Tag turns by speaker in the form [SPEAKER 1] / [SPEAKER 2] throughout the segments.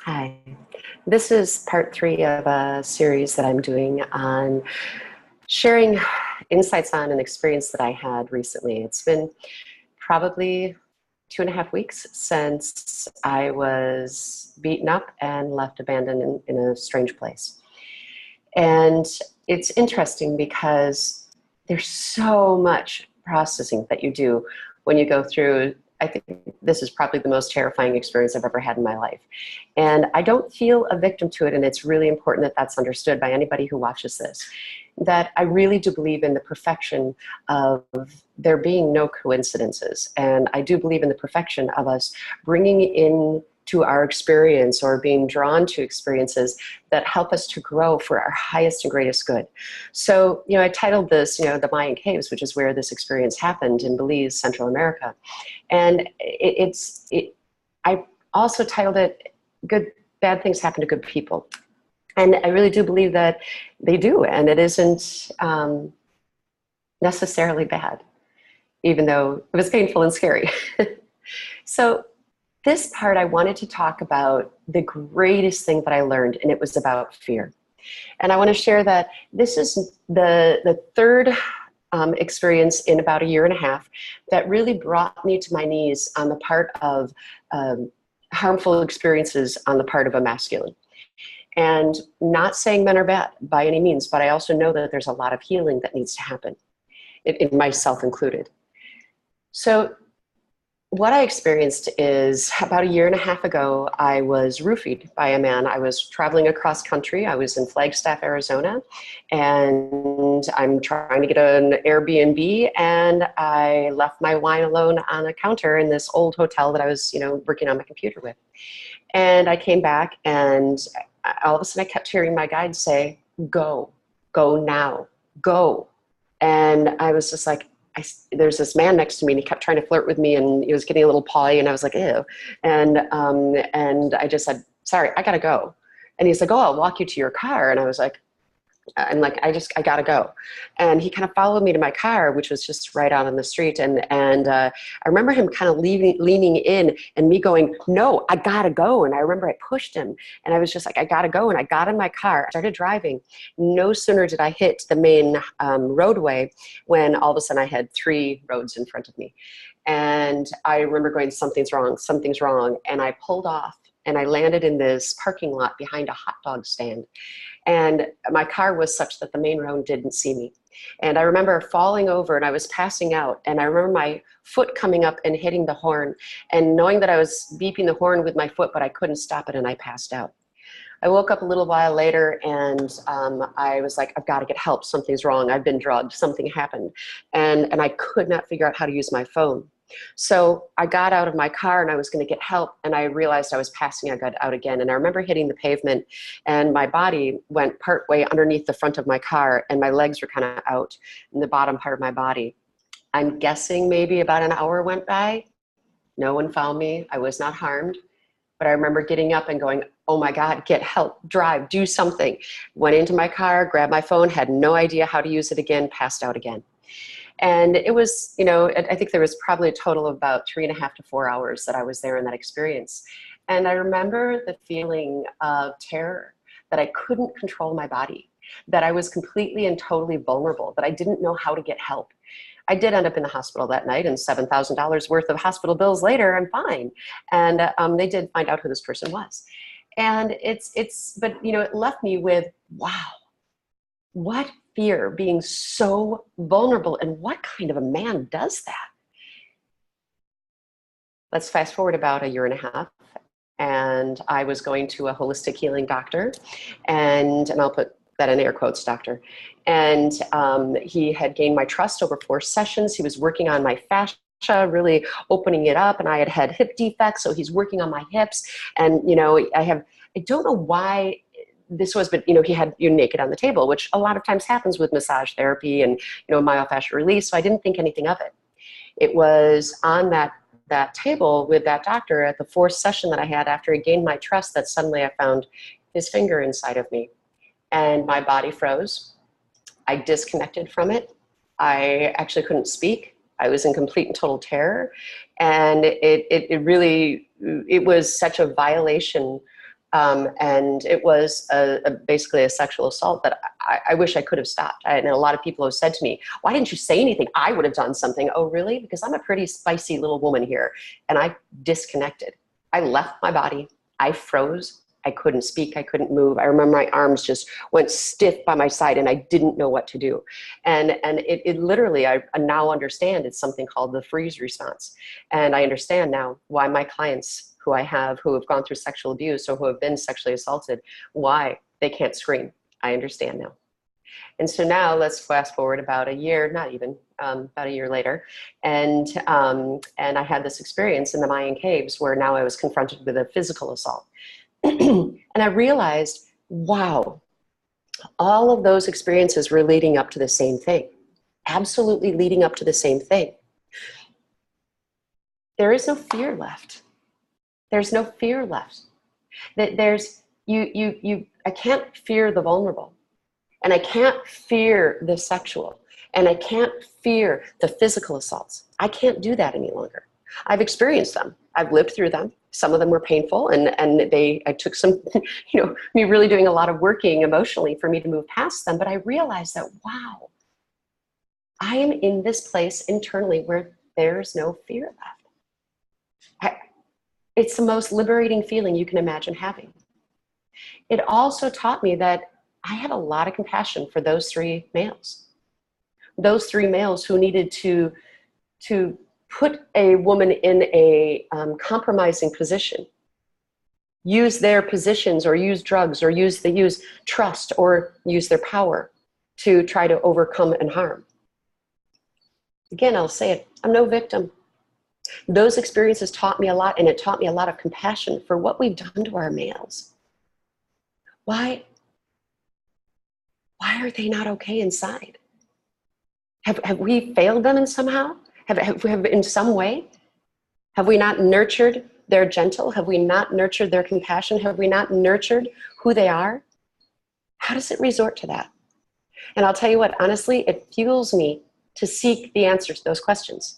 [SPEAKER 1] Hi. This is part 3 of a series that I'm doing on sharing insights on an experience that I had recently. It's been probably 2.5 weeks since I was beaten up and left abandoned in a strange place. And it's interesting because there's so much processing that you do when you go through. I think this is probably the most terrifying experience I've ever had in my life. And I don't feel a victim to it, and it's really important that that's understood by anybody who watches this, that I really do believe in the perfection of there being no coincidences. And I do believe in the perfection of us bringing in to our experience or being drawn to experiences that help us to grow for our highest and greatest good. So, I titled this, the Mayan caves, which is where this experience happened in Belize, Central America. And I also titled it Bad Things Happen to Good People. And I really do believe that they do, and it isn't necessarily bad, even though it was painful and scary. So this part, I wanted to talk about the greatest thing that I learned, and it was about fear. And I want to share that this is the third experience in about 1.5 years that really brought me to my knees on the part of harmful experiences on the part of a masculine. And not saying men are bad by any means, but I also know that there's a lot of healing that needs to happen, in myself included. So what I experienced is about 1.5 years ago, I was roofied by a man. I was traveling across country. I was in Flagstaff, Arizona, and I'm trying to get an Airbnb, and I left my wine alone on a counter in this old hotel that I was, working on my computer with. And I came back, and all of a sudden I kept hearing my guide say, go now, go. And I was just like, there's this man next to me, and he kept trying to flirt with me, and he was getting a little pawy, and I was like, ew. And I just said, sorry, I gotta go. And he's like, oh, I'll walk you to your car. And I was like, I gotta go. And he kind of followed me to my car, which was just right out on the street. And I remember him kind of leaning in, and me going, no, I gotta go. And I remember I pushed him, and I was just like, I gotta go. And I got in my car, I started driving. No sooner did I hit the main roadway when all of a sudden I had 3 roads in front of me. And I remember going, something's wrong. And I pulled off, and I landed in this parking lot behind a hot dog stand. And my car was such that the main road didn't see me. And I remember falling over, and I was passing out. And I remember my foot coming up and hitting the horn, and knowing that I was beeping the horn with my foot, but I couldn't stop it, and I passed out. I woke up a little while later, and I was like, I've got to get help. Something's wrong. I've been drugged. Something happened. And I could not figure out how to use my phone. So I got out of my car, and I was going to get help, and I realized I was passing out again. And I remember hitting the pavement, and my body went part way underneath the front of my car, and my legs were kind of out in the bottom part of my body. I'm guessing maybe about an hour went by. No one found me. I was not harmed. But I remember getting up and going, oh my God, get help, drive, do something. Went into my car, grabbed my phone, had no idea how to use it again, passed out again. And it was, I think there was probably a total of about 3.5 to 4 hours that I was there in that experience. And I remember the feeling of terror, that I couldn't control my body, that I was completely and totally vulnerable, that I didn't know how to get help. I did end up in the hospital that night, and $7,000 worth of hospital bills later, I'm fine. And they did find out who this person was. And but it left me with, wow, what fear, being so vulnerable, and what kind of a man does that? Let's fast forward about 1.5 years, and I was going to a holistic healing doctor, and I'll put that in air quotes, doctor. And he had gained my trust over 4 sessions. He was working on my fascia, really opening it up, and I had hip defects, so he's working on my hips. And I don't know why this was, but he had you naked on the table, which a lot of times happens with massage therapy and myofascial release. So I didn't think anything of it. It was on that table with that doctor at the 4th session that I had after he gained my trust that suddenly I found his finger inside of me, and my body froze. I disconnected from it. I actually couldn't speak. I was in complete and total terror, and it was such a violation And it was basically a sexual assault that I wish I could have stopped. And a lot of people have said to me, why didn't you say anything? I would have done something. Oh, really? Because I'm a pretty spicy little woman here. And I disconnected. I left my body. I froze. I couldn't speak. I couldn't move. I remember my arms just went stiff by my side and I didn't know what to do. And it literally, I now understand it's something called the freeze response. And I understand now why my clients who I have who have gone through sexual abuse or who have been sexually assaulted, why they can't scream. I understand now. And so now let's fast forward about a year, not even, about a year later. And I had this experience in the Mayan caves where now I was confronted with a physical assault. And I realized, wow, all of those experiences were leading up to the same thing. Absolutely leading up to the same thing. There is no fear left. There's no fear left. That I can't fear the vulnerable, and I can't fear the sexual, and I can't fear the physical assaults. I can't do that any longer. I've experienced them. I've lived through them. Some of them were painful, and I took some, me really doing a lot of working emotionally for me to move past them. But I realized that, wow, I am in this place internally where there's no fear left. It's the most liberating feeling you can imagine having. It also taught me that I had a lot of compassion for those three males. Those three males who needed to put a woman in a compromising position, use their positions or use drugs or use trust or use their power to try to overcome and harm. Again, I'll say it, I'm no victim. Those experiences taught me a lot, and it taught me a lot of compassion for what we've done to our males. Why are they not okay inside? Have we failed them in somehow? Have in some way? Have we not nurtured their gentle? Have we not nurtured their compassion? Have we not nurtured who they are? How does it resort to that? And I'll tell you what, honestly, it fuels me to seek the answers to those questions.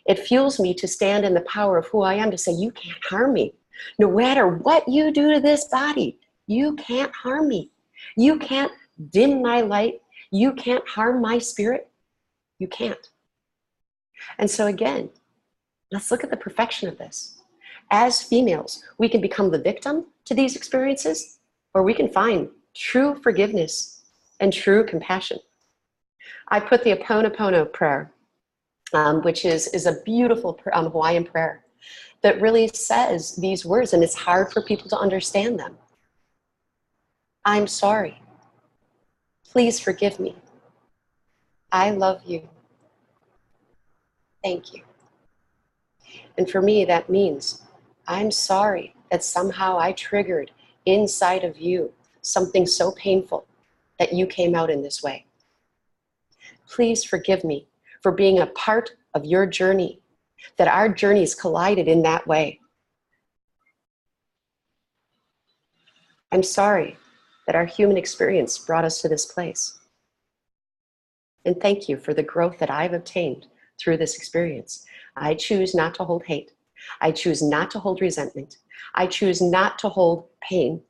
[SPEAKER 1] It fuels me to stand in the power of who I am, to say, you can't harm me. No matter what you do to this body, you can't harm me. You can't dim my light. You can't harm my spirit. You can't. And so again, let's look at the perfection of this. As females, we can become the victim to these experiences, or we can find true forgiveness and true compassion. I put the Ho'oponopono prayer, which is a beautiful Hawaiian prayer that really says these words, and it's hard for people to understand them. I'm sorry. Please forgive me. I love you. Thank you. And for me, that means I'm sorry that somehow I triggered inside of you something so painful that you came out in this way. Please forgive me for being a part of your journey, that our journeys collided in that way. I'm sorry that our human experience brought us to this place. And thank you for the growth that I've obtained through this experience. I choose not to hold hate. I choose not to hold resentment. I choose not to hold pain.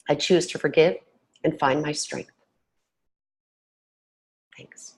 [SPEAKER 1] I choose to forgive and find my strength. Thanks.